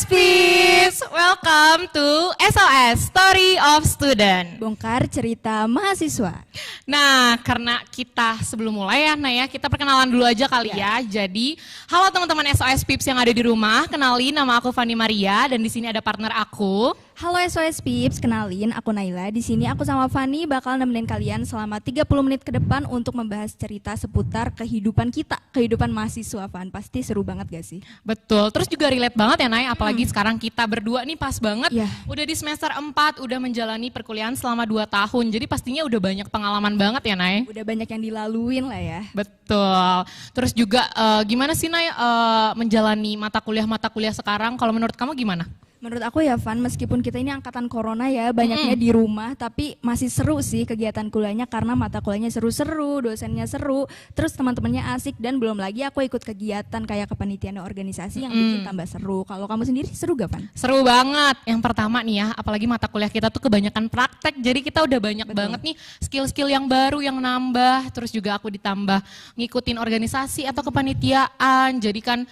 Pips, welcome to SOS Story of Student. Bongkar cerita mahasiswa. Nah, karena kita sebelum mulai ya, Naya, kita perkenalan dulu aja kali ya. Jadi, halo teman-teman SOS Pips yang ada di rumah. Kenalin, nama aku Fanny Maria dan di sini ada partner aku. Halo SOS Pips, kenalin aku Naila. Di sini aku sama Fanny bakal nemenin kalian selama 30 menit ke depan untuk membahas cerita seputar kehidupan kita, kehidupan mahasiswa, Fan. Pasti seru banget gak sih? Betul, terus juga relate banget ya Nay, apalagi sekarang kita berdua nih pas banget. Iya. Udah di semester 4, udah menjalani perkuliahan selama 2 tahun. Jadi pastinya udah banyak pengalaman banget ya Nay. Udah banyak yang dilaluin lah ya. Betul. Terus juga gimana sih Nay menjalani mata kuliah sekarang? Kalau menurut kamu gimana? Menurut aku ya Van, meskipun kita ini angkatan corona ya, banyaknya di rumah, tapi masih seru sih kegiatan kuliahnya karena mata kuliahnya seru-seru, dosennya seru, terus teman-temannya asik, dan belum lagi aku ikut kegiatan kayak kepanitiaan dan organisasi yang bikin tambah seru. Kalau kamu sendiri seru gak Van? Seru banget. Yang pertama nih ya, apalagi mata kuliah kita tuh kebanyakan praktek, jadi kita udah banyak banget nih skill-skill yang baru yang nambah, terus juga aku ditambah ngikutin organisasi atau kepanitiaan, jadi kan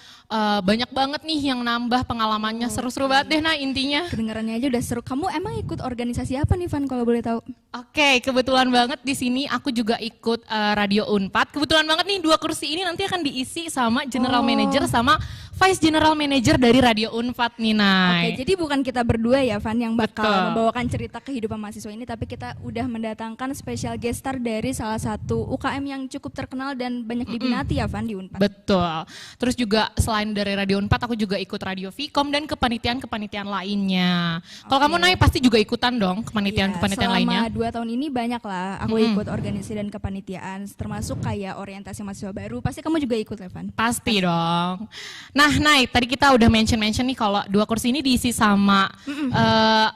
banyak banget nih yang nambah pengalamannya, seru-seru banget deh. Nah intinya. Kedengarannya aja udah seru. Kamu emang ikut organisasi apa nih Van kalau boleh tahu? Oke, kebetulan banget di sini aku juga ikut Radio Unpad. Kebetulan banget nih 2 kursi ini nanti akan diisi sama General Manager sama Vice General Manager dari Radio Unpad nih Nay. Oke, jadi bukan kita berdua ya Van yang bakal Betul. membawakan cerita kehidupan mahasiswa ini, tapi kita udah mendatangkan special guest star dari salah satu UKM yang cukup terkenal dan banyak diminati ya Van di Unpad. Betul. Terus juga selain dari Radio Unpad aku juga ikut Radio Vkom dan kepanitiaan lainnya. Kalau kamu Nay pasti juga ikutan dong kepanitiaan lainnya. Selama 2 tahun ini banyak lah aku ikut organisasi dan kepanitiaan, termasuk kayak orientasi mahasiswa baru. Pasti kamu juga ikut Levan? Pasti dong. Nah Nay, tadi kita udah mention nih kalau 2 kursi ini diisi sama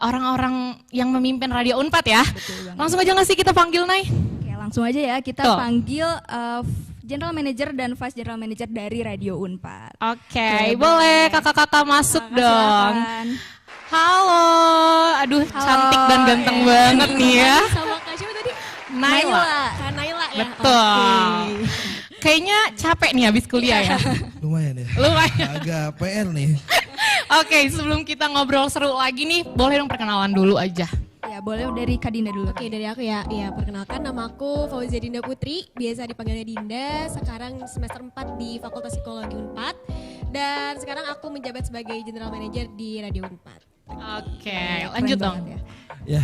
orang-orang yang memimpin Radio Unpad ya. Langsung aja nggak sih kita panggil Nay? Oke, langsung aja ya kita panggil General Manager dan Vice General Manager dari Radio Unpad. Oke, boleh kakak-kakak masuk dong. Halo, aduh cantik dan ganteng banget nih ya. Sama Kak siapa tadi? Naila. Kak Naila ya? Betul. Kayaknya capek nih habis kuliah ya. Lumayan ya. Lumayan. Agak PR nih. Oke, sebelum kita ngobrol seru lagi nih, boleh dong perkenalan dulu aja. Ya boleh dari Kak Dinda dulu. Oke, dari aku ya. Ya, perkenalkan nama aku Fauzia Dinda Putri, biasa dipanggilnya Dinda. Sekarang semester 4 di Fakultas Psikologi Unpad. Dan sekarang aku menjabat sebagai General Manager di Radio Unpad. Oke, lanjut dong. Ya,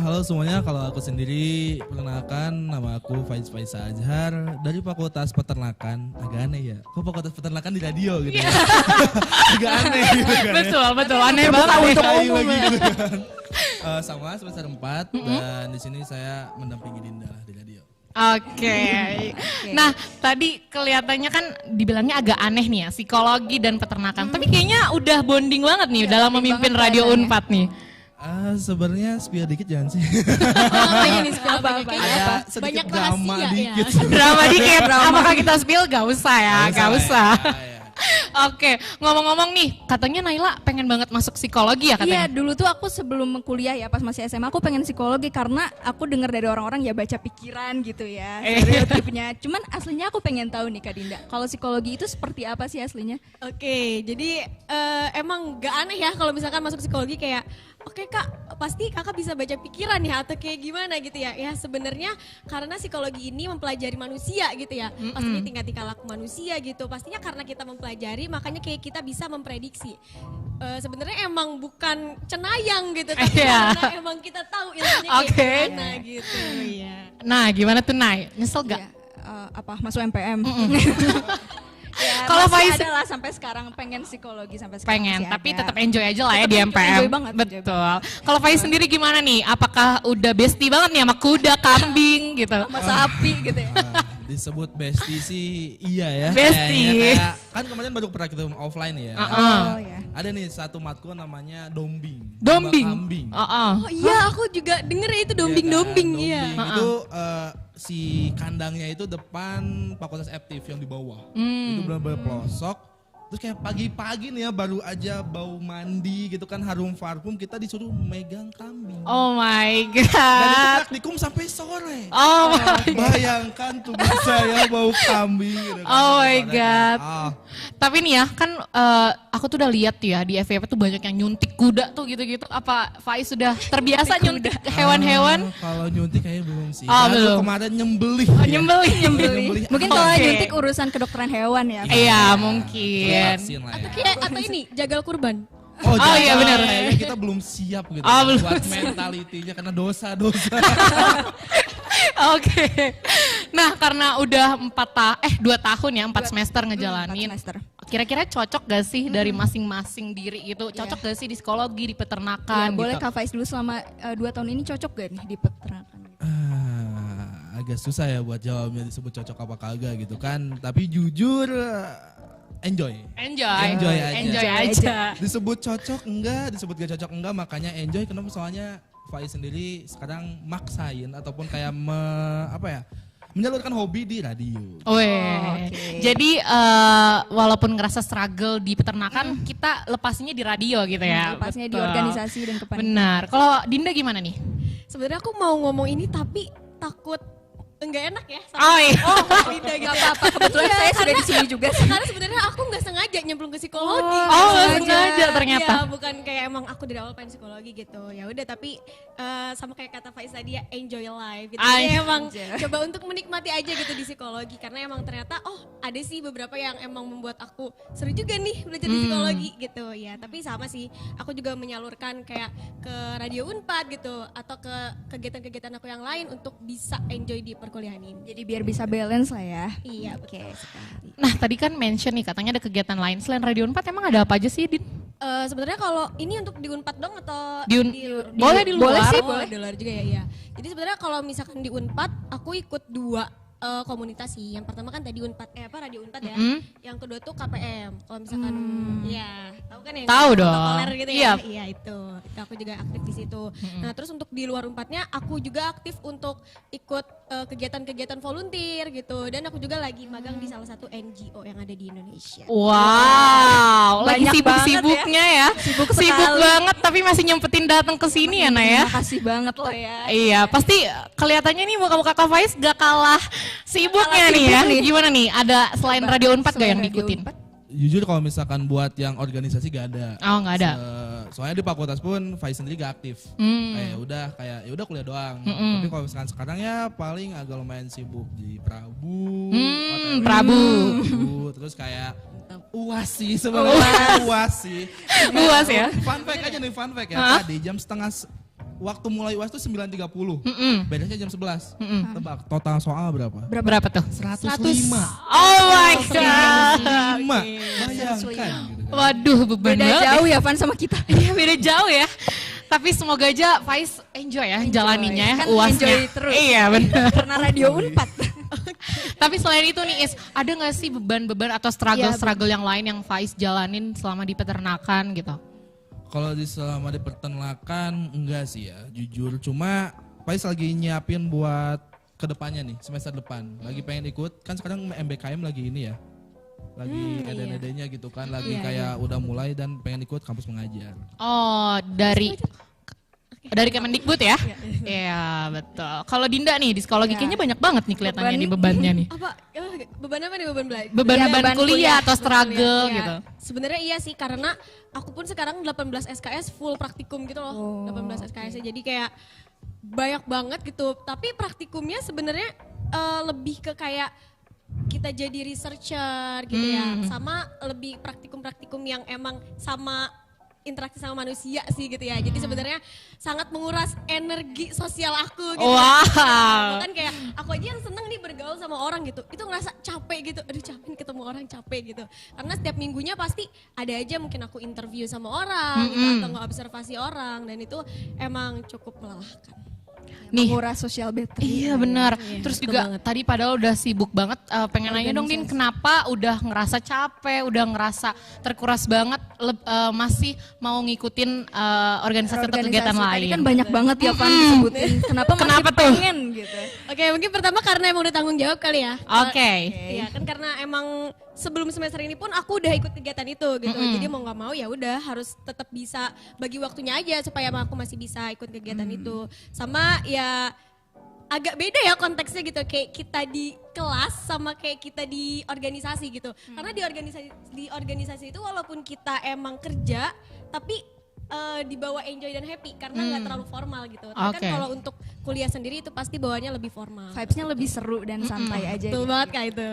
halo semuanya. Kalau aku sendiri perkenalkan nama aku Faiz Azhar dari Fakultas Peternakan. Agak aneh ya. Kok Fakultas Peternakan di radio gitu ya? Agak aneh gitu kan. Betul, aneh banget untuk umum ya. Gitu kan. Sama semester 4 dan di sini saya mendampingi Dinda lah di radio. Oke. Nah, tadi kelihatannya kan dibilangnya agak aneh nih ya, psikologi dan peternakan. Tapi kayaknya udah bonding banget nih dalam memimpin Radio Unpad nih. Sebenarnya spill dikit jangan sih. Apa? Sedikit Banyak drama rahasia dikit. ya. Drama dikit, apakah kita spill? Gak usah ya, gak usah. Ya. Oke, ngomong-ngomong nih, katanya Naila pengen banget masuk psikologi ya Iya, katanya? dulu tuh aku sebelum kuliah ya, pas masih SMA aku pengen psikologi karena aku dengar dari orang-orang ya baca pikiran gitu ya, stereotipnya. Cuman aslinya aku pengen tahu nih Kak Dinda, kalau psikologi itu seperti apa sih aslinya? Oke, jadi emang gak aneh ya kalau misalkan masuk psikologi kayak oke Kak, pasti Kakak bisa baca pikiran ya atau kayak gimana gitu ya. Ya sebenarnya karena psikologi ini mempelajari manusia gitu ya. Pastinya tingkah-tingkah laku manusia gitu. Pastinya karena kita mempelajari makanya kayak kita bisa memprediksi. Sebenarnya emang bukan cenayang gitu tapi karena emang kita tahu ilmunya kayak gimana gitu ya. Nah, gimana tuh Nay? Nyesel gak? Ya, apa masuk MPM? Ya, Kalau Faiz adalah sampai sekarang pengen psikologi sampai sekarang. pengen, masih tapi ada. tetap enjoy aja lah ya Tetap di enjoy MPM. banget, Betul. Kalau Faiz sendiri gimana nih? Apakah udah bestie banget nih sama kuda, kambing gitu? Sama sapi gitu ya. Disebut bestie sih iya ya. Bestie. Kayak, kan kemarin baru pernah ketemu offline ya. Oh ya. Ada nih satu matkul namanya dombing. Dombing. Domba kambing. Oh iya, aku juga denger ya itu dombing-dombing Iya iya. kan? Itu si kandangnya itu depan Fakultas Aktif yang di bawah. Itu benar-benar pelosok. Terus kayak pagi-pagi nih ya baru aja bau mandi gitu kan harum parfum kita disuruh megang kambing. Oh my Dan itu god. praktikum sampai sore. Oh my god. Bayangkan tubuh saya bau kambing gitu kan. Oh my Pada god. kayak, Tapi nih ya kan aku tuh udah lihat tuh ya di FYP tuh banyak yang nyuntik kuda tuh gitu-gitu. Apa Faiz sudah terbiasa nyuntik hewan-hewan? Kalau nyuntik kayaknya belum sih. Oh, Baru belum. kemarin nyembelih. Oh, ya. nyembelih. Mungkin kalau Oke. nyuntik urusan kedokteran hewan ya. Iya mungkin. Vaksin lah ya. Atau ini jagal kurban. Oh, Oh, iya, jangan. benar. Kayaknya kita belum siap gitu. Oh, belum buat mentalitinya karena dosa-dosa. Oke. Nah, karena udah 2 tahun ya, 4 semester ngejalanin. 4 semester. Kira-kira cocok gak sih dari masing-masing diri gitu? Cocok gak sih di psikologi, di peternakan Ya, boleh gitu? Kak Faiz dulu selama 2 tahun ini cocok gak nih di peternakan? Agak susah ya buat jawabnya disebut cocok apa kagak gitu kan. Tapi jujur enjoy. Enjoy aja. Disebut cocok enggak, disebut gak cocok enggak, makanya enjoy. Kenapa? Soalnya Faiz sendiri sekarang maksain ataupun kayak menyalurkan hobi di radio. Oke. Jadi walaupun ngerasa struggle di peternakan, kita lepasnya di radio gitu ya. Lepasnya di Betul. organisasi dan kepanitiaan. Benar. Kalau Dinda gimana nih? Sebenarnya aku mau ngomong ini tapi takut enggak enak ya Oh iya. Linda gitu. Gak apa-apa, kebetulan Iya, saya sudah karena- di sini juga sih. Karena sebenarnya aku nggak sengaja nyemplung ke psikologi. Oh, Nggak nggak sengaja ternyata. Iya, bukan kayak emang aku dari awal pengen psikologi gitu. Ya udah, tapi sama kayak kata Faiz tadi ya, enjoy life gitu. Ay. Jadi emang coba untuk menikmati aja gitu di psikologi, karena emang ternyata ada sih beberapa yang emang membuat aku seru juga nih belajar di psikologi gitu ya. Tapi sama sih, aku juga menyalurkan kayak ke Radio Unpad gitu atau ke kegiatan-kegiatan aku yang lain untuk bisa enjoy di perkuliahan ini. Jadi biar bisa balance lah ya. Iya, Oke, sekali. Nah, tadi kan mention nih katanya ada kegiatan lain selain Radio Unpad, emang ada apa aja sih, Din? Sebenarnya kalau ini untuk di Unpad dong atau Boleh di luar. Boleh sih, Oh, boleh. di luar juga ya, iya. Jadi sebenarnya kalau misalkan di Unpad, aku ikut 2 komunitas sih. Yang pertama kan tadi Unpad, Radio Unpad ya. Mm-mm. Yang kedua tuh KPM. Kalau misalkan, ya tahu kan yang Tahu dong. protokoler gitu ya. Iya. Iya itu aku juga aktif di situ. Nah terus untuk di luar Unpadnya, aku juga aktif untuk ikut kegiatan-kegiatan volunteer gitu. Dan aku juga lagi magang di salah satu NGO yang ada di Indonesia. Wow, lagi Banyak sibuk-sibuknya ya. Sibuk Sibuk sekali. banget tapi masih nyempetin datang ke sini ya, Nah ya. Terima kasih banget loh ya. Iya, pasti kelihatannya nih muka-muka Kak Faiz gak kalah sibuknya Gak kalah nih ya. sibuk nih. Gimana nih? Ada selain Radio Unpad gak Selain yang Radio diikutin? Unpad, Jujur kalau misalkan buat yang organisasi gak ada. Oh, nggak ada. Soalnya di fakultas pun Faiz sendiri gak aktif. Hmm. Kayak ya udah kuliah doang. Tapi kalau misalkan sekarang ya paling agak lumayan sibuk di Prabu, OTW, Prabu. terus kayak UAS sih sebenarnya UAS sih. UAS ya? Fun fact aja nih, fun fact ya. Tadi jam waktu mulai UAS tuh 9.30. Bedanya jam 11. Tebak total soal berapa? Berapa tuh? 105. Oh my god. 105. Bayangkan gitu kan. Waduh, beban beda banget. jauh ya Van sama kita. Iya, beda jauh ya. Tapi semoga aja Faiz enjoy ya jalaninya ya Kan UASnya. enjoy terus. Iya, benar. Karena Radio Unpad. Tapi selain itu nih Is, ada gak sih beban-beban atau struggle-struggle yang lain yang Faiz jalanin selama di peternakan gitu? Kalau selama di peternakan enggak sih ya, jujur. Cuma Faiz lagi nyiapin buat kedepannya nih, semester depan. Lagi pengen ikut, kan sekarang MBKM lagi ini ya. Lagi eden-edennya gitu kan, lagi kayak udah mulai dan pengen ikut kampus mengajar. Oh, dari Kemendikbud ya? Iya, betul. Kalau Dinda nih di psikologi kayaknya banyak banget nih kelihatannya nih bebannya nih. Beban apa nih, beban belajar? Beban-beban beban kuliah kuliah, atau struggle Iya. gitu. Sebenarnya iya sih, karena aku pun sekarang 18 SKS full praktikum gitu loh. 18 SKS jadi kayak banyak banget gitu. Tapi praktikumnya sebenarnya lebih ke kayak kita jadi researcher gitu ya. Sama lebih praktikum-praktikum yang emang sama interaksi sama manusia sih gitu ya. Jadi sebenarnya sangat menguras energi sosial aku gitu. Wow. Kan kayak aku aja yang seneng nih bergaul sama orang gitu. Itu ngerasa capek gitu. Aduh, capek nih ketemu orang, capek gitu. Karena setiap minggunya pasti ada aja mungkin aku interview sama orang gitu, atau ngeobservasi orang, dan itu emang cukup melelahkan. Nih. Menguras sosial battery. Iya benar. Iya, Terus betul juga banget. tadi padahal udah sibuk banget, pengen nanya dong Din, kenapa udah ngerasa capek, udah ngerasa terkuras banget, masih mau ngikutin organisasi atau kegiatan Tadi lain? kan banyak banget ya Van disebutin. Kenapa Kenapa masih tuh? pengen gitu. Oke, mungkin pertama karena emang udah tanggung jawab kali ya. Oke. Iya kan, karena emang sebelum semester ini pun aku udah ikut kegiatan itu gitu. Jadi mau nggak mau ya udah harus tetap bisa bagi waktunya aja supaya aku masih bisa ikut kegiatan itu. Sama ya agak beda ya konteksnya gitu, kayak kita di kelas sama kayak kita di organisasi gitu. Karena di organisasi itu walaupun kita emang kerja tapi dibawa enjoy dan happy karena nggak terlalu formal gitu. Tapi kan kalau untuk kuliah sendiri itu pasti bawanya lebih formal. Vibes-nya lebih seru dan santai aja. Betul banget Kak itu.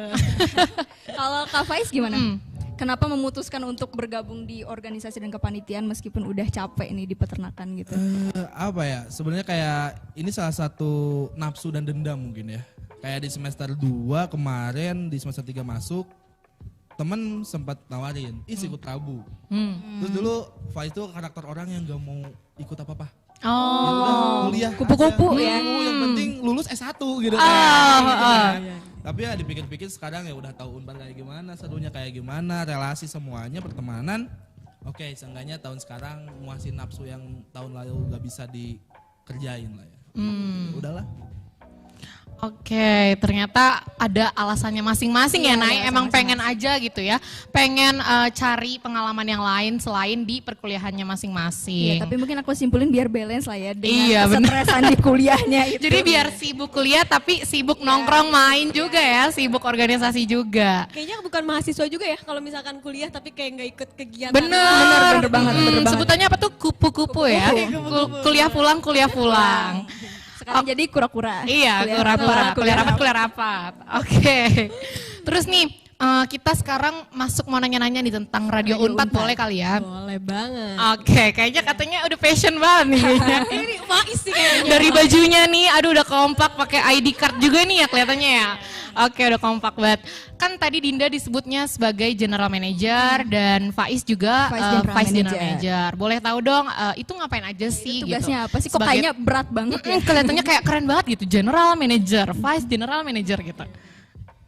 Kalau Kak Faiz gimana? Kenapa memutuskan untuk bergabung di organisasi dan kepanitiaan meskipun udah capek nih di peternakan gitu? Apa ya, sebenarnya kayak ini salah satu nafsu dan dendam mungkin ya. Kayak di semester 2 kemarin, di semester 3 masuk, temen sempat nawarin, ikut tabu. Terus dulu Faiz itu karakter orang yang gak mau ikut apa-apa. Ya udah, kuliah Kupu-kupu aja. ya. Yang penting lulus S1 gitu Tapi ya dipikir-pikir sekarang ya udah tahu Unpad kayak gimana, serunya kayak gimana, relasi semuanya, pertemanan. Oke, seenggaknya tahun sekarang muasin nafsu yang tahun lalu gak bisa dikerjain lah ya. Udahlah. Oke, ternyata ada alasannya masing-masing ya, Nay. Emang pengen aja gitu ya, pengen cari pengalaman yang lain selain di perkuliahannya masing-masing. Iya, tapi mungkin aku simpulin biar balance lah ya dengan bener. kesetresan di kuliahnya itu. Jadi biar sibuk kuliah tapi sibuk nongkrong main juga ya, sibuk organisasi juga. Kayaknya bukan mahasiswa juga ya kalau misalkan kuliah tapi kayak nggak ikut kegiatan. Bener banget. Sebutannya apa tuh, kupu-kupu ya? Kuliah pulang. Sekarang jadi kura-kura. Iya, kuliah rapat. Oke. Terus nih, kita sekarang mau nanya-nanya nih tentang Radio Unpad, boleh kali ya? Boleh banget. Oke, kayaknya katanya udah passion banget nih kayaknya. Ini Faiz sih kayaknya. Dari bajunya nih, aduh udah kompak, pakai ID card juga nih ya kelihatannya ya. Oke, udah kompak banget. Kan tadi Dinda disebutnya sebagai General Manager dan Faiz juga Vice General Manager. Boleh tahu dong, itu ngapain aja sih? Tugasnya gitu? apa sih? Kok kayaknya berat banget ya? Kelihatannya kayak keren banget gitu, General Manager, Vice General Manager gitu.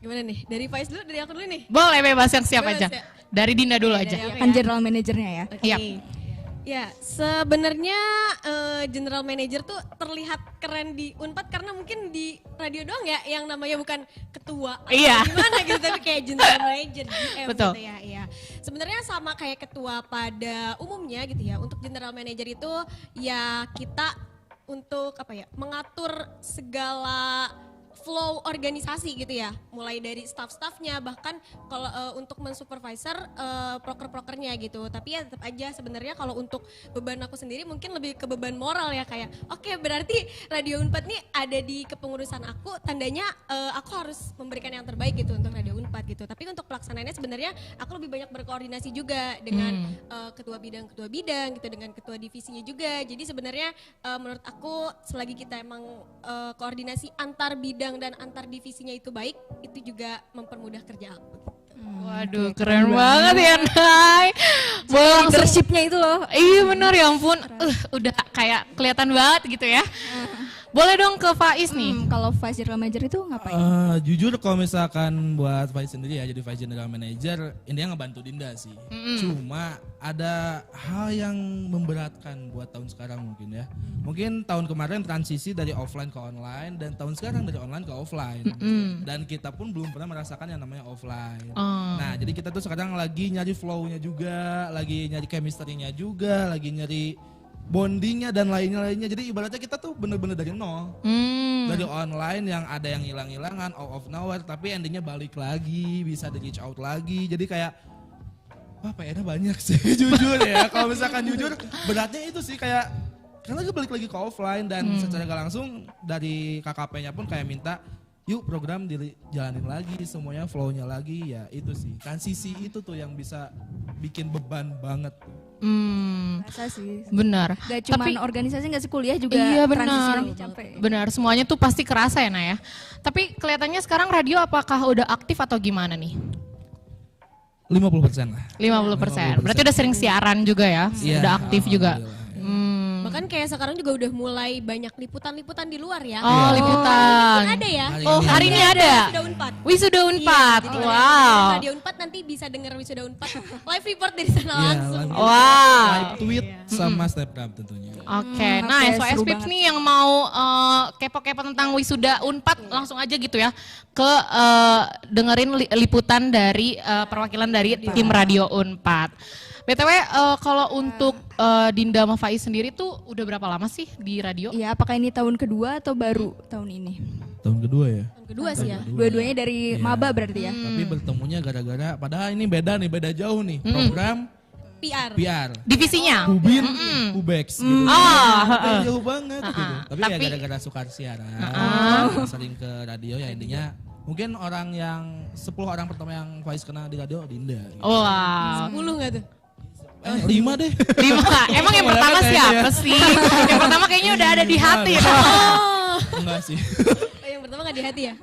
Gimana nih? Dari Faiz dulu, dari aku dulu nih? Boleh, bebas yang siap Bebas aja. ya? Dari Dinda dulu aja. Kan general manajernya ya. Iya. Ya, sebenarnya general manager tuh terlihat keren di Unpad karena mungkin di radio doang ya yang namanya bukan ketua atau gimana gitu, tapi kayak general manager GM Betul. gitu ya. Iya. Sebenarnya sama kayak ketua pada umumnya gitu ya. Untuk general manager itu ya kita untuk mengatur segala flow organisasi gitu ya, mulai dari staff-staffnya, bahkan kalau untuk mensupervisor proker-prokernya gitu. Tapi ya tetap aja sebenarnya kalau untuk beban aku sendiri mungkin lebih ke beban moral ya, kayak oke, berarti Radio Unpad nih ada di kepengurusan aku, tandanya aku harus memberikan yang terbaik gitu untuk Radio Unpad gitu. Tapi untuk pelaksanaannya sebenarnya aku lebih banyak berkoordinasi juga dengan ketua bidang gitu, dengan ketua divisinya juga. Jadi sebenarnya menurut aku selagi kita emang koordinasi antar bidang dan antar divisinya itu baik, itu juga mempermudah kerja aku. Waduh, keren banget ya, Nay. Boleh langsung Leadershipnya itu loh. Iya benar, ya ampun, udah kayak kelihatan banget gitu ya. Boleh dong ke Faiz nih. Kalau Vice General Manager itu ngapain? Jujur kalau misalkan buat Faiz sendiri ya, jadi Vice General Manager, intinya ngebantu Dinda sih. Cuma ada hal yang memberatkan buat tahun sekarang mungkin ya. Mungkin tahun kemarin transisi dari offline ke online, dan tahun sekarang dari online ke offline. Dan kita pun belum pernah merasakan yang namanya offline. Nah, jadi kita tuh sekarang lagi nyari flow-nya juga, lagi nyari chemistry-nya juga, lagi nyari bondingnya dan lainnya. Jadi ibaratnya kita tuh bener-bener dari nol. Dari online yang ada yang hilang-hilangan, out of nowhere, tapi endingnya balik lagi, bisa di reach out lagi. Jadi kayak, wah PR-nya banyak sih jujur ya. Kalau misalkan jujur, beratnya itu sih kayak, karena balik lagi ke offline dan secara gak langsung dari KKP-nya pun kayak minta, yuk program dijalanin lagi, semuanya flow-nya lagi, ya itu sih. Transisi itu tuh yang bisa bikin beban banget. Rasa sih. Benar. Gak cuma organisasi, gak sih, kuliah juga Iya transisi benar. lagi capek. Benar, semuanya tuh pasti kerasa ya, Nay ya. Tapi kelihatannya sekarang radio apakah udah aktif atau gimana nih? 50% lah. 50%. Berarti udah sering siaran juga ya? Iya, Udah aktif juga. alhamdulillah. Bahkan kayak sekarang juga udah mulai banyak liputan-liputan di luar ya. Oh, liputan. Ada ya. Oh, hari ini ada. Wisuda Unpad. Wisuda Unpad. Iya, jadi Wow. Radio Unpad nanti bisa denger Wisuda Unpad live report dari sana langsung. live- Wow. live tweet sama snapgram tentunya. Oke, Oke, nah SOS seru Pips banget. nih yang mau kepo-kepo tentang Wisuda Unpad langsung aja gitu ya ke dengerin liputan dari perwakilan dari tim Radio Unpad. BTW kalau untuk Dinda sama Faiz sendiri tuh udah berapa lama sih di radio? Iya, apakah ini tahun kedua atau baru tahun ini? Tahun kedua ya. Yang kedua sih ya. Dua-duanya dari Iya. maba berarti ya? Tapi bertemunya gara-gara, padahal ini beda jauh nih. Program PR. PR. Divisinya? Ubin, Ubex gitu. Oh, Jauh banget gitu. Tapi ya Tapi- gara-gara suka siaran, sering ke radio ya intinya. Mungkin orang yang 10 orang pertama yang Faiz kenal di radio Dinda. Gitu. wow. 10 nggak tuh? 5 deh. 5. Emang yang pertama siapa sih? Yang pertama kayaknya udah ada di hati. Oh. Enggak sih. Yang pertama nggak di hati ya?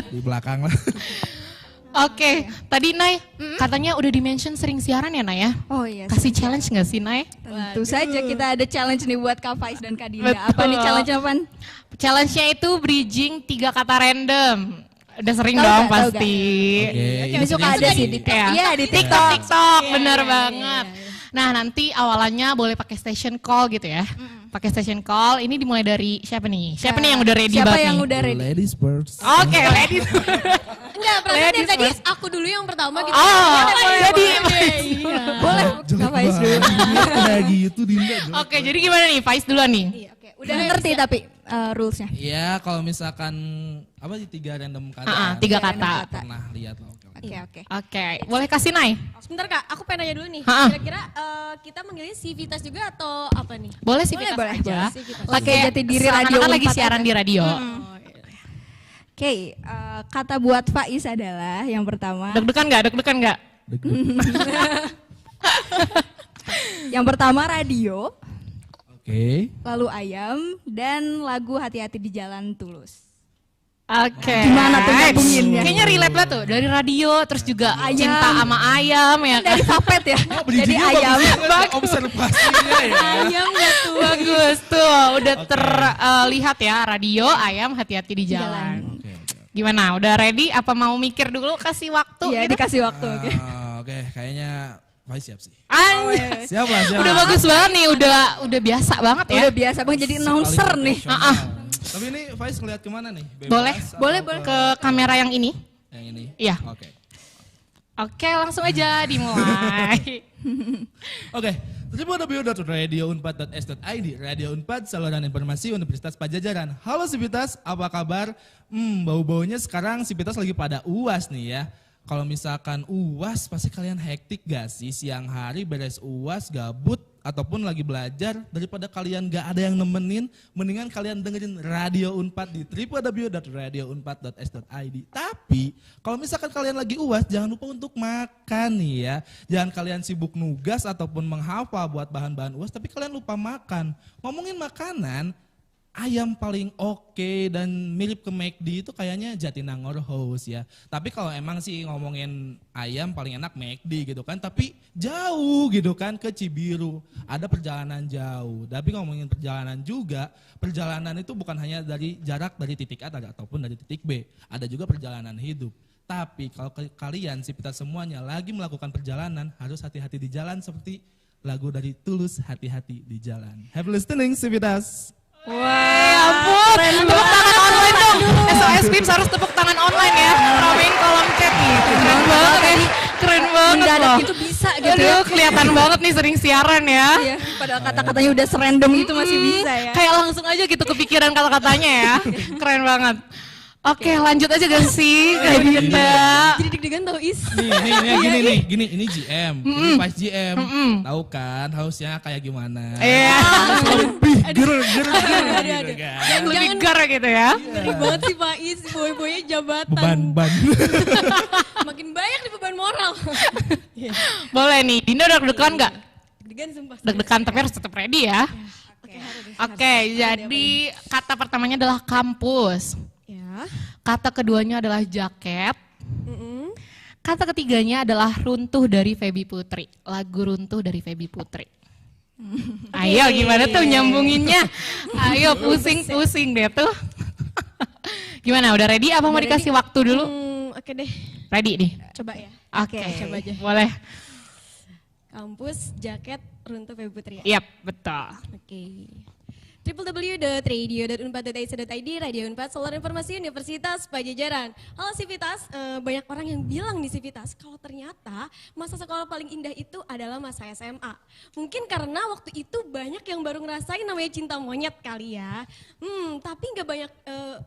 Di belakang lah. Oke, tadi Nay katanya udah di-mention sering siaran ya Nay ya? Oh iya, Kasih challenge gak sih Nay? tentu saja kita ada challenge nih buat Kak Faiz dan Kak Dinda. Betul. Apa nih challenge apaan? Challenge-nya itu bridging 3 kata random. Udah sering Tahu dong nggak, tahu pasti. Oke, Ini suka ada sih di TikTok. Iya, di TikTok. TikTok, bener banget. Nah nanti awalannya boleh pakai station call gitu ya. Pakai station call, ini dimulai dari siapa nih? Siapa nih yang udah ready Siapa banget yang nih? udah ready? Ladies first. Oke, ladies. Enggak, perasaan Ladies dari tadi first. aku dulu yang pertama gitu. Oh, Jadi iya. Boleh Jelek Kak Faiz dulu. banget. Kayak gitu Dinda. jelek. Oke, jadi gimana nih? Faiz duluan nih. Iya, oke. Udah ngerti tapi rulesnya. Iya, kalau misalkan apa sih 3 random kata? Ah, kan? 3 random kata. kata. Pernah lihat lah. Oke. Oke, oke. Oke, boleh kasih Nay? Sebentar Kak, aku pengen nanya dulu nih. Ha-ha. Kira-kira kita manggilnya Civitas juga atau apa nih? Boleh sih Boleh, Vitas boleh, aja. boleh. Pakai jati diri seakan-akan Radio lagi 4 siaran aja. di radio. Oke, kata buat Faiz adalah yang pertama. Deg-degan nggak? Deg-degan nggak? Yang pertama radio, Oke. lalu ayam, dan lagu Hati-Hati di Jalan Tulus. Oke. Gimana tuh gabunginnya? Kayaknya relate banget tuh dari radio terus juga Ayam. cinta sama ayam ya kan. Dari Papet ya? Oh, Jadi bridgingnya ayam. bagus banget observasinya ya. Ayam nggak tuh? Bagus tuh, udah terlihat ya radio, ayam, hati-hati di jalan. Oke, oke. Gimana? Udah ready? Apa mau mikir dulu? Kasih waktu? Iya, gitu? dikasih waktu. Oke. Oke, kayaknya Faiz siap sih. Anjir. Siap lah, siap. Udah bagus banget nih, udah biasa banget ya. Udah biasa banget jadi announcer nih. Tapi ini Faiz ngeliat kemana nih? Bebas Boleh, atau boleh, boleh ke kamera yang ini. Yang ini? Iya. Oke. Oke, langsung aja dimulai. Oke, www.radiounpad.s.id, Radio Unpad, saluran informasi Universitas Pajajaran. Halo Sivitas, apa kabar? Bau-baunya sekarang Sivitas lagi pada UAS nih ya. Kalau misalkan UAS pasti kalian hektik gak sih? Siang hari beres UAS gabut ataupun lagi belajar, daripada kalian gak ada yang nemenin, mendingan kalian dengerin Radio Unpad di www.radiounpad.s.id. Tapi kalau misalkan kalian lagi UAS, jangan lupa untuk makan nih ya. Jangan kalian sibuk nugas ataupun menghafal buat bahan-bahan UAS, tapi kalian lupa makan. Ngomongin makanan, ayam paling oke dan mirip ke McD itu kayaknya Jatinangor House ya. Tapi kalau emang sih ngomongin ayam paling enak McD gitu kan. Tapi jauh gitu kan ke Cibiru. Ada perjalanan jauh. Tapi ngomongin perjalanan juga, perjalanan itu bukan hanya dari jarak dari titik A ataupun dari titik B. Ada juga perjalanan hidup. Tapi kalau kalian Sivitas semuanya lagi melakukan perjalanan, harus hati-hati di jalan seperti lagu dari Tulus, Hati-Hati di Jalan. Happy listening Sivitas. Wah, ampun. Tepuk tangan online dong. SOS Pips harus tepuk tangan online ya. Ramein kolom chat nih. Keren banget ya. Keren banget Mendadak loh. itu bisa gitu ya. Aduh, kelihatan banget nih sering siaran ya. Iya, padahal kata-katanya udah serandom itu masih bisa ya. Kayak langsung aja gitu kepikiran kata-katanya ya. Keren banget. Oke, lanjut aja gak sih? Kayak Dinda. Jadi deg-degan tau Is. Gini, ini GM, ini Vice GM. Tahu kan hausnya kayak gimana? Iya. Lebih ger gitu kan. Lebih gar gitu ya. Ngeri banget sih Pak Is, boy-boynya jabatan. Beban. Makin banyak nih beban moral. Boleh nih, Dinda udah deg-degan gak? Deg-degan sumpah. Deg-degan tapi harus tetap ready ya. Oke, jadi kata pertamanya adalah kampus. Ya. Kata keduanya adalah jaket. Mm-mm. Kata ketiganya adalah runtuh dari Feby Putri. Lagu runtuh dari Feby Putri. Ayo gimana tuh nyambunginnya? Ayo pusing-pusing deh tuh. Gimana udah ready apa mau dikasih waktu dulu? Oke deh, Ready nih? coba ya. Oke, coba aja. boleh. Kampus jaket runtuh Feby Putri ya? Yap, betul. Oke. www.radio.unpad.ac.id, Radio Unpad, Solar Informasi Universitas Pajajaran. Halo Sivitas, banyak orang yang bilang di Sivitas kalau ternyata masa sekolah paling indah itu adalah masa SMA. Mungkin karena waktu itu banyak yang baru ngerasain namanya cinta monyet kali ya. Tapi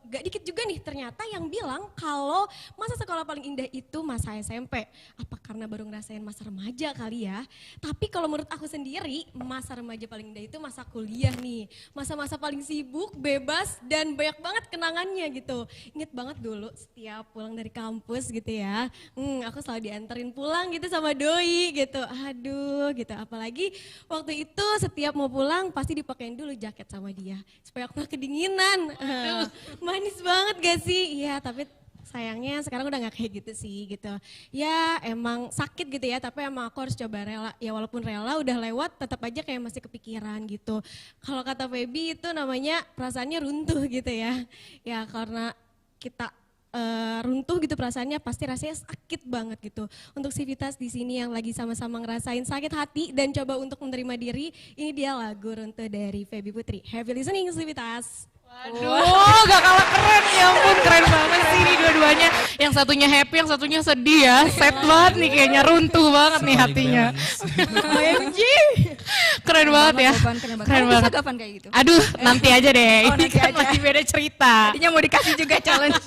gak dikit juga nih ternyata yang bilang kalau masa sekolah paling indah itu masa SMP. Apa karena baru ngerasain masa remaja kali ya? Tapi kalau menurut aku sendiri, masa remaja paling indah itu masa kuliah nih. Masa-masa paling sibuk, bebas, dan banyak banget kenangannya gitu. Ingat banget dulu setiap pulang dari kampus gitu ya. Aku selalu dianterin pulang gitu sama doi gitu. Aduh gitu. Apalagi waktu itu setiap mau pulang pasti dipakein dulu jaket sama dia. Supaya aku gak kedinginan. Manis banget gak sih? Iya tapi sayangnya sekarang udah gak kayak gitu sih gitu. Ya emang sakit gitu ya, tapi emang aku harus coba rela. Ya walaupun rela udah lewat tetap aja kayak masih kepikiran gitu. Kalau kata Feby itu namanya perasaannya runtuh gitu ya. Ya karena kita runtuh gitu perasaannya pasti rasanya sakit banget gitu. Untuk Sivitas di sini yang lagi sama-sama ngerasain sakit hati dan coba untuk menerima diri, ini dia lagu Runtuh dari Feby Putri. Happy listening Sivitas. Waduh, gak kalah keren, ya ampun keren banget sih ini dua-duanya. Yang satunya happy, yang satunya sedih ya. Sad banget nih kayaknya, runtuh banget nih hatinya. OMG. Keren banget ya. Keren banget. Bisa Gavan kayak gitu? Aduh, nanti aja deh. Oh, Ini nanti kan aja. masih beda cerita. Tadinya mau dikasih juga challenge.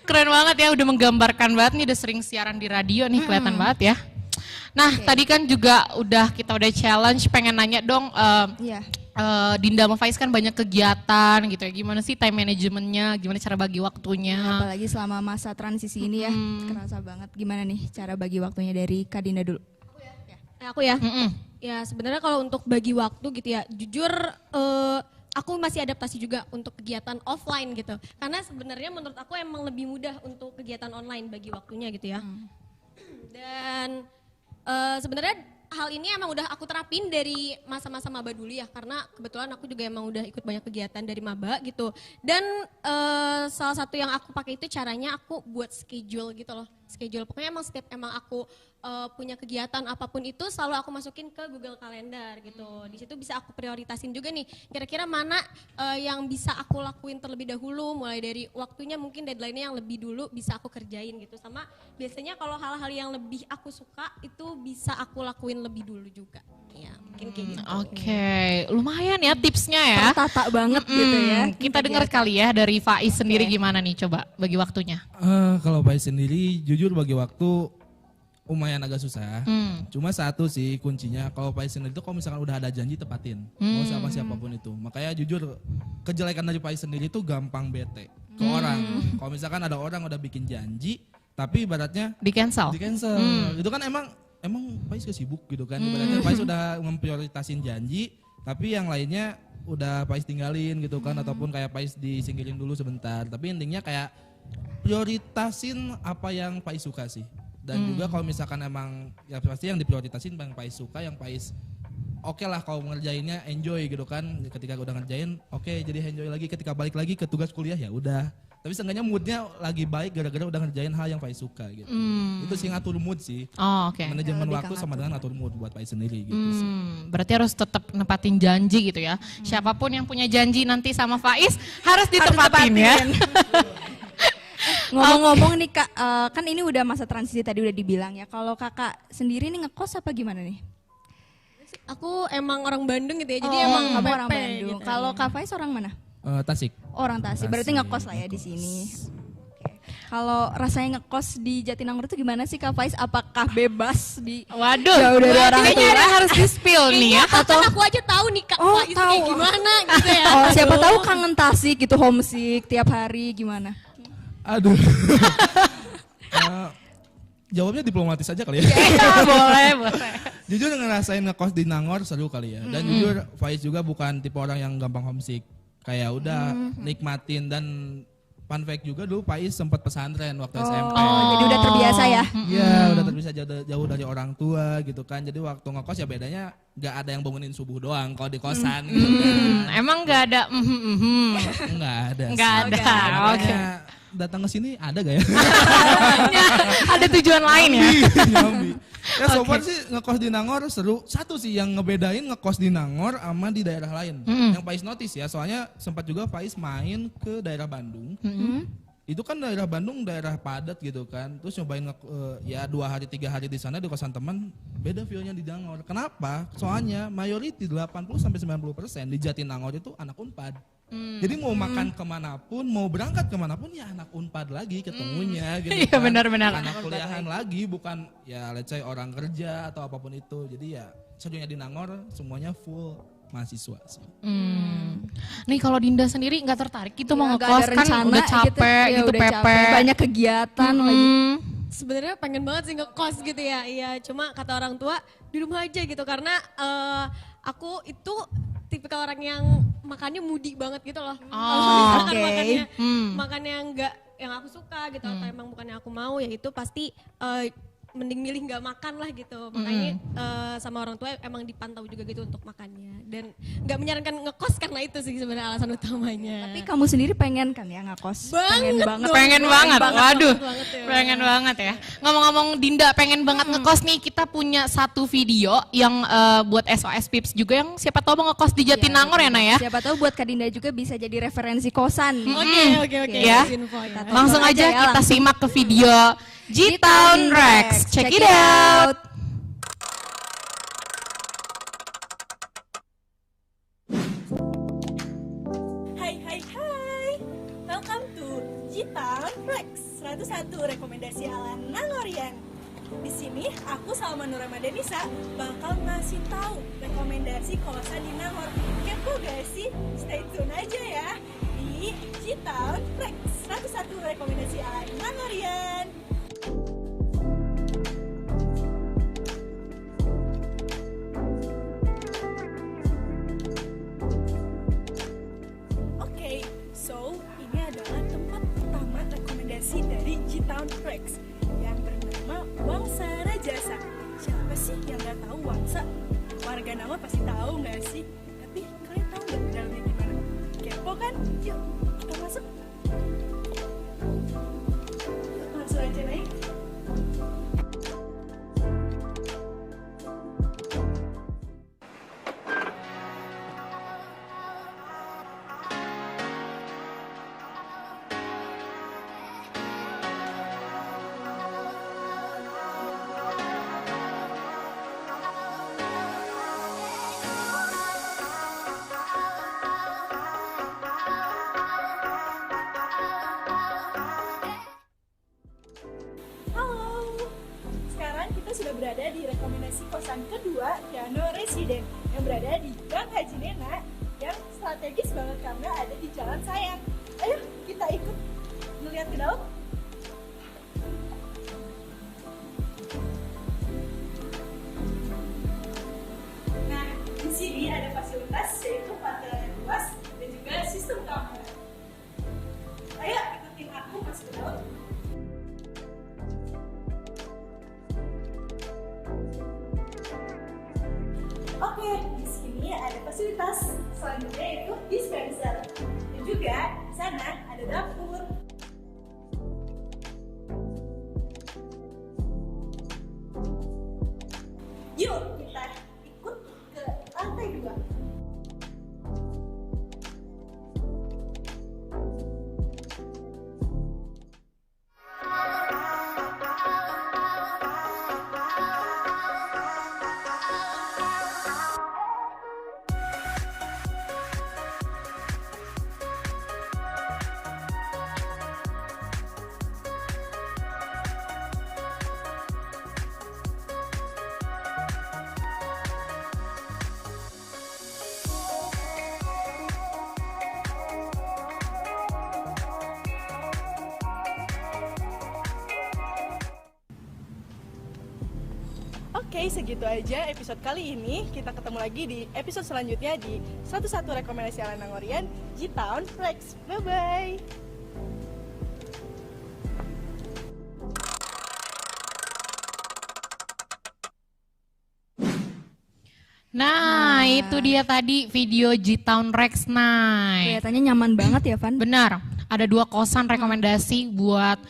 Keren banget ya, udah menggambarkan banget nih, udah sering siaran di radio nih, kelihatan banget ya. Nah, tadi kan juga kita udah challenge, pengen nanya dong, Iya. Dinda sama Faiz kan banyak kegiatan gitu ya, gimana sih time manajemennya, gimana cara bagi waktunya? Apalagi selama masa transisi ini ya, kerasa banget. Gimana nih cara bagi waktunya dari Kak Dinda dulu? Aku ya. Ya sebenarnya kalau untuk bagi waktu gitu ya, jujur aku masih adaptasi juga untuk kegiatan offline gitu. Karena sebenarnya menurut aku emang lebih mudah untuk kegiatan online bagi waktunya gitu ya. Dan sebenarnya hal ini emang udah aku terapin dari masa-masa maba dulu ya, karena kebetulan aku juga emang udah ikut banyak kegiatan dari maba gitu. Dan salah satu yang aku pakai itu caranya aku buat schedule gitu loh. Schedule pokoknya emang setiap aku punya kegiatan apapun itu selalu aku masukin ke Google Calendar gitu. Di situ bisa aku prioritasin juga nih kira-kira mana yang bisa aku lakuin terlebih dahulu, mulai dari waktunya mungkin deadline-nya yang lebih dulu bisa aku kerjain gitu. Sama biasanya kalau hal-hal yang lebih aku suka itu bisa aku lakuin lebih dulu juga. Ya, mungkin kayak gitu. Oke, lumayan ya tipsnya ya. Tertata banget gitu ya. Kita dengar kali ya dari Faiz sendiri gimana nih, coba bagi waktunya. Kalau Faiz sendiri jujur bagi waktu lumayan agak susah. Cuma satu sih kuncinya, kalau Faiz sendiri itu kalau misalkan udah ada janji tepatin. Mau sama siapapun itu. Makanya jujur kejelekan dari Faiz sendiri itu gampang bete ke orang. Kalau misalkan ada orang udah bikin janji tapi ibaratnya Di cancel. Itu kan emang Faiz sibuk gitu kan. Ibaratnya Faiz udah memprioritasin janji tapi yang lainnya udah Faiz tinggalin gitu kan, ataupun kayak Faiz disingkirin dulu sebentar. Tapi intinya kayak prioritasin apa yang Faiz suka sih. Dan juga kalau misalkan emang ya pasti yang diprioritasin yang Faiz suka, yang Faiz oke lah kalau ngerjainnya enjoy gitu kan. Ketika udah ngerjain oke, jadi enjoy lagi, ketika balik lagi ke tugas kuliah ya udah. Tapi seenggaknya moodnya lagi baik gara-gara udah ngerjain hal yang Faiz suka gitu. Itu sih ngatur mood sih. Oh, oke. Manajemen waktu sama dengan ngatur mood buat Faiz sendiri gitu sih. Berarti harus tetap nepatin janji gitu ya. Siapapun yang punya janji nanti sama Faiz harus ditepatin ya. Ngomong-ngomong nih Kak, kan ini udah masa transisi tadi udah dibilang ya. Kalau Kakak sendiri nih ngekos apa gimana nih? Aku emang orang Bandung gitu ya, jadi Oh, emang kamu PP orang Bandung. gitu. Kalau Kak Faiz orang mana? Tasik. Orang Tasik. Berarti ngekos lah ya di sini. Oke. Kalau rasanya ngekos di Jatinangor itu gimana sih Kak Faiz? Apakah bebas di Waduh, jauh dari orang kayaknya tua? ada harus di-spill nih ya. Atau aku aja tahu nih Kak, Oh, Faiz tahu. kayak gimana gitu ya. Oh, siapa tahu kangen Tasik gitu, homesick tiap hari gimana? Aduh. Jawabnya diplomatis aja kali ya. boleh. Jujur ngerasain ngekos di Nangor seru kali ya. Dan jujur Faiz juga bukan tipe orang yang gampang homesick. Kayak udah nikmatin, dan fun fact juga dulu Pais sempat pesantren waktu SMP. Jadi udah terbiasa ya. Iya, udah terbiasa jauh dari orang tua gitu kan. Jadi waktu ngekos ya bedanya nggak ada yang bangunin subuh doang kalau di kosan gitu kan. Emang nggak ada Nggak ada. Nggak sih. ada, Makanya oke. datang ke sini ada gak ya? ada tujuan lain ya. Nyambi. Ya so far sih ngekos di Nangor seru. Satu sih yang ngebedain ngekos di Nangor sama di daerah lain. Yang Pais notice ya, soalnya sempat juga Pais main ke daerah Bandung. Itu kan daerah Bandung daerah padat gitu kan. Terus nyobain ya 2 hari 3 hari di sana di kosan teman, beda view-nya di Nangor. Kenapa? Soalnya mayoriti 80-90% di Jatinangor itu anak Unpad. Jadi mau makan kemanapun, mau berangkat kemanapun ya anak Unpad lagi ketemunya gitu Iya, kan. benar-benar. Anak kuliahan lagi, bukan ya let's say orang kerja atau apapun itu. Jadi ya serunya di Nangor semuanya full mahasiswa sih. Nih kalau Dinda sendiri nggak tertarik gitu mau Nggak ngekos ada kan rencana udah capek ya gitu udah Pepe. capek, banyak kegiatan lagi. Sebenarnya pengen banget sih ngekos gitu ya. Iya, cuma kata orang tua di rumah aja gitu karena aku itu tipikal orang yang makannya moody banget gitu loh. Kalau misalkan oke. makannya enggak yang aku suka gitu atau emang bukan yang aku mau ya itu pasti mending milih nggak makan lah gitu. Makanya sama orang tua emang dipantau juga gitu untuk makannya dan nggak menyarankan ngekos karena itu sih sebenarnya alasan utamanya. Tapi kamu sendiri pengen kan ya ngekos? Banget Pengen banget. dong. Pengen banget, waduh, banget ya. pengen banget ya. Ngomong-ngomong Dinda pengen banget ngekos nih, kita punya satu video yang buat SOS Pips juga yang siapa tahu mau ngekos di Jatinangor ya Nay ya. Siapa tahu buat Kak Dinda juga bisa jadi referensi kosan. Oke. Ya. Info ya. Langsung Tonton aja aja ya, kita langsung. simak ke video G-Town Rex. Check it out. Hai. Welcome to G-Town Rex 101 rekomendasi ala Nangorian. Di sini aku sama Nura Madanisa bakal ngasih tahu rekomendasi kawasan di Nangor. Kepo gak sih? Stay tune aja ya di G-Town Rex 101 rekomendasi ala Nangorian. Oke, so ini adalah tempat pertama rekomendasi dari G-Town Rex yang bernama Wangsa Rajasa. Siapa sih yang nggak tahu Wangsa? Warga Nangor pasti tahu nggak sih? Tapi kalian tahu nggak dalamnya gimana? Kepo kan? Yuk, kita masuk. Yuk, langsung aja naik. Halo, sekarang kita sudah berada di rekomendasi kosan kedua Piano Resident yang berada di Gang Haji Nena yang strategis banget karena ada di Jalan Sayang. Ayo kita ikut melihat ke dalam. Nah, di sini ada fasilitas yaitu parkiran yang luas dan juga sistem kamar. Ayo ikutin aku masuk ke dalam. Oke, di sini ada fasilitas selanjutnya yaitu dispenser. Dan juga di sana ada dapur. Yuk kita ikut ke lantai 2. Oke, segitu aja episode kali ini. Kita ketemu lagi di episode selanjutnya di 101 rekomendasi ala Nangorian G-Town Rex. Bye-bye. Nah, itu dia tadi video G-Town Rex Night. Kelihatannya nyaman banget ya, Van. Benar, ada 2 kosan rekomendasi buat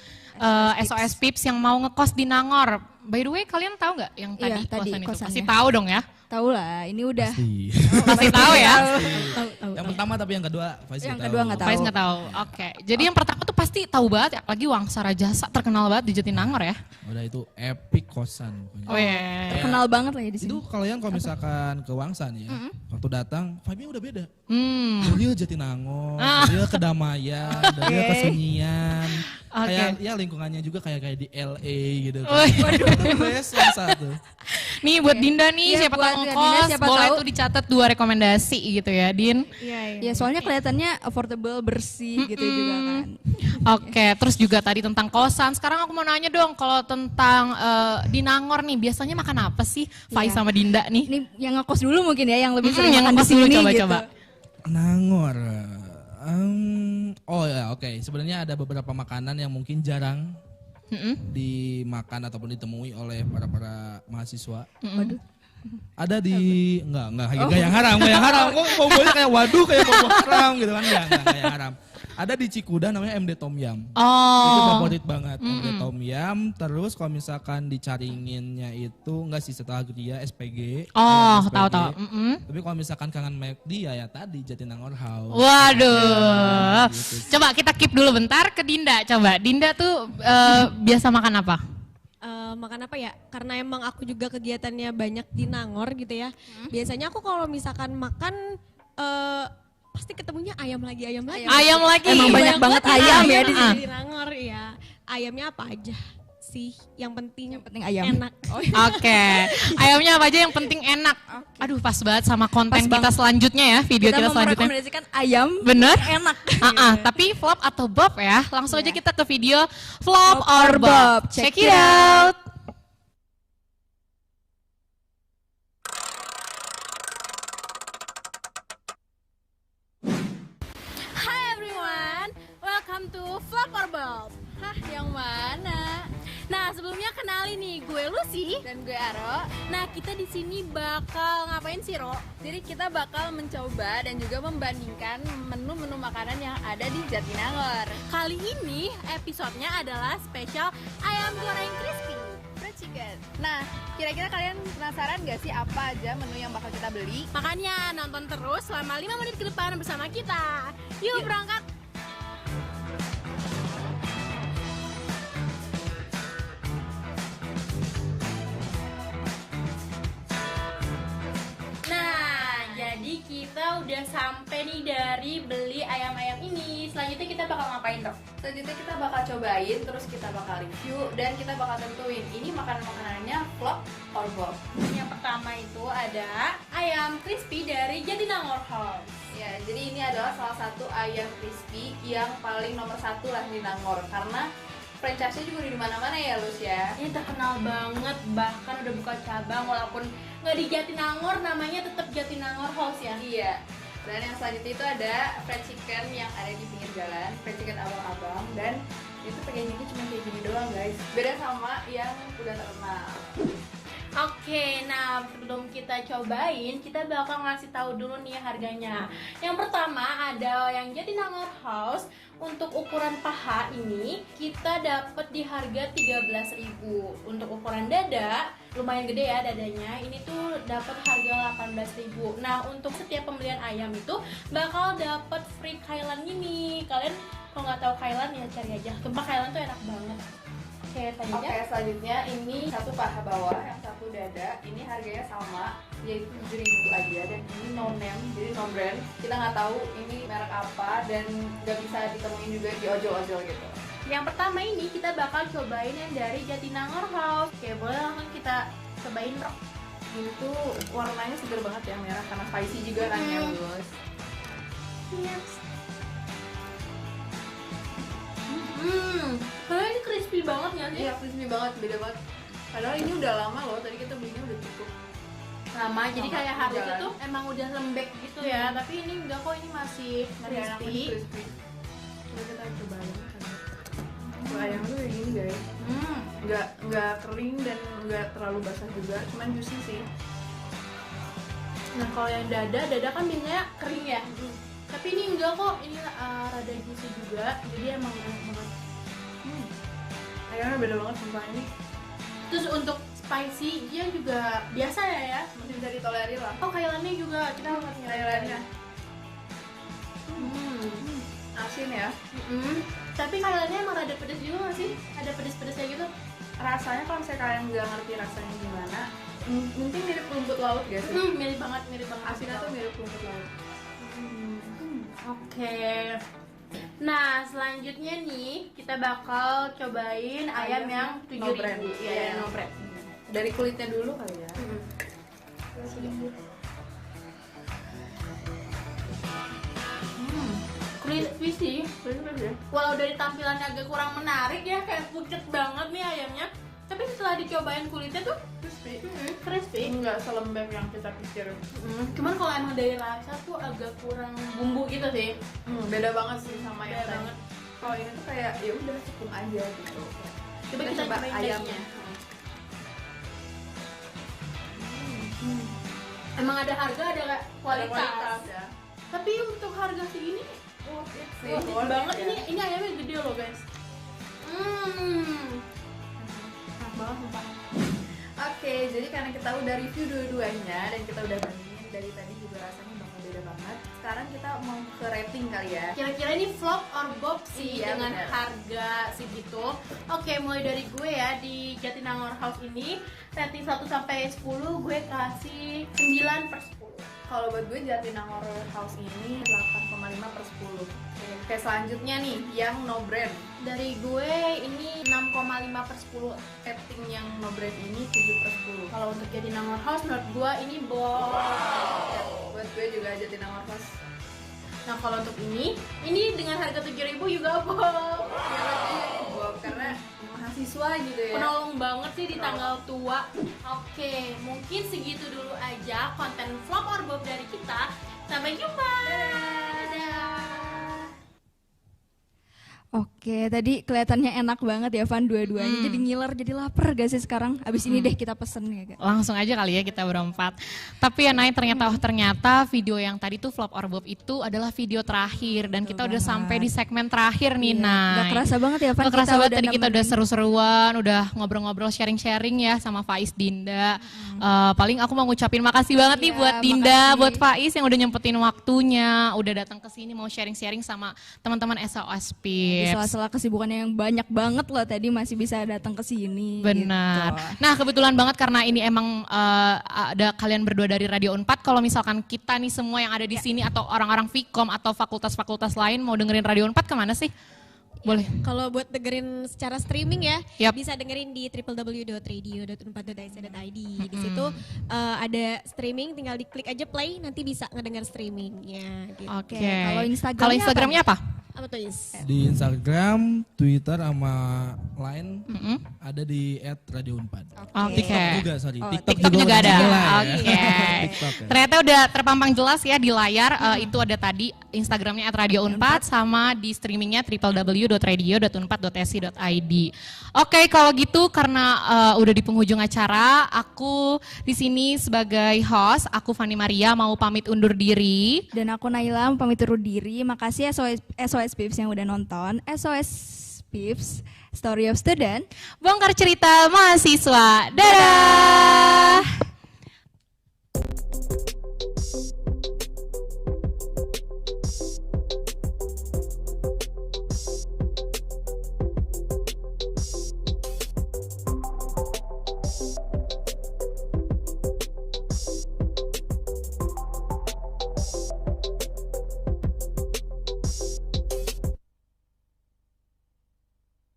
SOS Pips yang mau ngekos di Nangor. By the way, kalian tahu nggak yang tadi, Iya, tadi kosan itu? kosannya. Pasti tahu dong ya. Tahu lah, ini udah. Pasti tahu ya. Yang pertama tapi yang kedua Faiz Yang nggak kedua tahu. nggak tahu. Faiz nggak tahu. Oke. Jadi yang pertama tuh pasti tahu banget ya, lagi Wangsa Rajasa terkenal banget di Jatinangor ya. Udah itu epic kosan pokoknya. Oh iya. Kenal banget lah ya di sini. Itu kalian kalau misalkan ke Wangsa nih ya, waktu datang vibe-nya udah beda. Dia Jatinangor, dia kedamaian, dia kesunyian. Kayak ya lingkungannya juga kayak di LA gitu kan. Waduh, itu best Wangsa tuh. Nih buat Dinda nih, Iya, siapa buat tahu Dinda, ngekos, siapa boleh tahu. tuh dicatat 2 rekomendasi gitu ya, Din. Ya soalnya kelihatannya affordable, bersih gitu juga kan. Oke, terus juga tadi tentang kosan. Sekarang aku mau nanya dong, kalau tentang di Nangor nih, biasanya makan apa sih Faiz sama Dinda nih? Ini yang ngekos dulu mungkin ya, yang lebih sering yang makan di ngekos dulu, sini coba-coba. gitu. Nangor. Oh ya oke. Sebenarnya ada beberapa makanan yang mungkin jarang dimakan ataupun ditemui oleh para mahasiswa. Waduh. Ada di enggak yang haram, enggak yang haram. Kok ngomongnya kayak waduh kayak bobo haram gitu kan. Enggak yang haram. Ada di Cikuda namanya MD Tom Yum. Itu Oh, favorit banget MD Tom Yum. Terus kalau misalkan dicaringinnya itu enggak sih setelah dia SPG. oh, SPG. tahu-tahu. Tapi kalau misalkan kangen McD ya tadi Jatinangor House. Waduh. Gitu. Coba kita keep dulu bentar ke Dinda. Coba Dinda tuh biasa makan apa? Makan apa ya? Karena emang aku juga kegiatannya banyak di Nangor gitu ya. Biasanya aku kalau misalkan makan pasti ketemunya ayam lagi. Ayam lagi. Emang banyak banget ayam ya di di Nangor ya. Ayamnya apa aja sih? Yang penting ayam. enak. Oke, ayamnya apa aja yang penting enak. Aduh pas banget sama konten kita selanjutnya ya, video kita mau selanjutnya. merekomendasikan ayam Bener? enak. Tapi flop atau bob ya, langsung aja kita ke video flop or bob. bob. Check it out. Hai everyone, welcome to Flop or Bob. Hah, yang mana? Nah, sebelumnya kenalin nih, gue Lucy dan gue Aro. Nah, kita di sini bakal ngapain sih, Ro? Jadi kita bakal mencoba dan juga membandingkan menu-menu makanan yang ada di Jatinangor. Kali ini episodenya adalah spesial ayam goreng crispy. Fried chicken. Nah, kira-kira kalian penasaran gak sih apa aja menu yang bakal kita beli? Makanya nonton terus selama 5 menit ke depan bersama kita. Yuk. Berangkat! Nah, jadi kita udah sampai nih dari beli ayam-ayam ini. Selanjutnya kita bakal ngapain, Dok? Selanjutnya kita bakal cobain, terus kita bakal review, dan kita bakal tentuin ini makanan-makanannya flop or bob. Yang pertama itu ada ayam crispy dari Jatinangor House. Ya, jadi ini adalah salah satu ayam crispy yang paling nomor 1 lah di Nangor, karena franchise-nya juga di mana-mana ya, Lus ya. Ini terkenal banget, bahkan udah buka cabang walaupun nggak di Jatinangor, namanya tetap Jatinangor House ya. Iya. Dan yang selanjutnya itu ada fried chicken yang ada di pinggir jalan, fried chicken abang-abang, dan itu packagingnya cuma kayak gini doang guys. Beda sama yang udah terkenal. Oke, nah sebelum kita cobain, kita bakal ngasih tahu dulu nih harganya. Yang pertama ada yang Jatinangor House. Untuk ukuran paha ini kita dapat di harga 13.000. Untuk ukuran dada, lumayan gede ya dadanya. Ini tuh dapat harga 18.000. Nah, untuk setiap pembelian ayam itu bakal dapat free kailan ini. Kalian kalau nggak tahu kailan ya cari aja. Sumpah kailan tuh enak banget. Oke, selanjutnya ini satu paha bawah, yang satu dada. Ini harganya sama, yaitu 7.000 aja, dan ini no name, jadi no brand. Kita nggak tahu ini merek apa dan nggak bisa ditemuin juga di ojol-ojol gitu. Yang pertama ini kita bakal cobain yang dari Jatinangor House. Oke, boleh langsung kita cobain, Bro. Ini tuh warnanya seger banget ya, merah karena spicy juga kan ya, Bos. Yes. Karena ini crispy banget ya sih? Iya, crispy banget, beda banget. Padahal ini udah lama loh, tadi kita belinya udah cukup lama, jadi kayak harusnya tuh emang udah lembek gitu ya. Tapi ini enggak kok, ini masih crispy. Coba kita cobain. Ayam tuh kayak gini guys. Nggak kering dan nggak terlalu basah juga, cuman juicy sih. Nah kalau yang dada kan biasanya kering ya. Tapi ini enggak kok, ini rada juicy juga. Jadi emang enak banget. Ayamnya beda banget sumpah ini. Terus untuk spicy dia juga biasa ya, masih bisa ditolerir lah. Oh kailannya juga kita masih kailannya. Asin ya. Tapi kailannya emang rada pedas juga nggak sih? Ada pedas-pedasnya gitu. Rasanya kalau misalnya kalian nggak ngerti rasanya gimana, mungkin mirip rumput laut gak sih? Mirip banget. Asinnya tuh mirip rumput laut. Oke. Nah selanjutnya nih kita bakal cobain ayam yang 7.000. Iya, no brand. Dari kulitnya dulu kali ya. Crispy sih, walau dari tampilannya agak kurang menarik ya, kayak pucet banget nih ayamnya. Tapi setelah dicobain kulitnya tuh crispy. Enggak selembek yang kita pikir. Cuman kalau emang dari rasa tuh agak kurang bumbu gitu sih. Beda banget sih sama yang tadi. Kalau ini tuh kayak ya udah cukup aja gitu. Coba kita coba ayamnya. Emang ada harga, ada kualitas. Ya. Tapi untuk harga segini worth it banget ya. Ini ayamnya gede loh guys. Enak banget sumpah. Oke, jadi karena kita udah review dua-duanya dan kita udah bandingin dari tadi juga rasanya bakal beda banget. Sekarang kita mau ke rating kali ya. Kira-kira ini flop or bob sih dengan harga segitu. Oke, mulai dari gue ya di Jatinangor House ini rating 1 sampai 10 gue kasih 9/10. Kalau buat gue Jatinangor House ini 8,5/10. Oke, selanjutnya nih yang no brand. Dari gue ini 6,5/10. Rating yang no brand ini 7/10. Kalau untuk Jatinangor House menurut gue ini bold. Ya, buat gue juga Jatinangor House. Nah kalau untuk ini dengan harga 7.000 juga bold. Karena mahasiswa gitu ya. Penolong banget sih di tanggal tua. Oke, mungkin segitu dulu aja konten vlog or bob dari kita. Sampai jumpa. Dadah. Oke, tadi kelihatannya enak banget ya Van dua-duanya. Jadi ngiler, jadi lapar gak sih sekarang? Abis ini deh kita pesen ya Kak. Langsung aja kali ya kita berempat. Tapi ya Nay, ternyata video yang tadi tuh flop or bob itu adalah video terakhir. Dan kita udah sampai di segmen terakhir nih Nay. Gak kerasa banget ya Van. Gak kerasa banget, tadi kita udah seru-seruan, udah ngobrol-ngobrol, sharing-sharing ya sama Faiz, Dinda. Paling aku mau ngucapin makasih banget nih buat Dinda, buat Faiz yang udah nyempetin waktunya, udah datang ke sini mau sharing-sharing sama teman-teman SOS PIPS. Di sela-sela kesibukannya yang banyak banget loh tadi masih bisa datang ke sini. Benar. Gitu. Nah kebetulan banget karena ini emang ada kalian berdua dari Radio Unpad. Kalau misalkan kita nih semua yang ada di sini atau orang-orang Vkom atau fakultas-fakultas lain mau dengerin Radio Unpad kemana sih? Boleh. Kalau buat dengerin secara streaming ya, Yap. bisa dengerin di www.radio.unpad.ac.id. Di situ ada streaming, tinggal diklik aja play, nanti bisa ngedenger streamingnya. Gitu. Oke. Kalau Instagramnya apa? Apa tuh Is? Di Instagram, Twitter sama Line ada di @radiounpad. Oke. TikTok juga, sorry. TikTok juga ada. mulai ya. Oke. TikTok ya. Ternyata udah terpampang jelas ya di layar. Itu ada tadi Instagramnya @radiounpad sama di streamingnya www.radio.unpad.ac.id. Oke, kalau gitu karena udah di penghujung acara, aku di sini sebagai host, aku Fani Maria mau pamit undur diri. Dan aku Naila pamit undur diri. Makasih SOS PIPS yang udah nonton. SOS PIPS, Story of Student. Bongkar cerita mahasiswa. Dadah.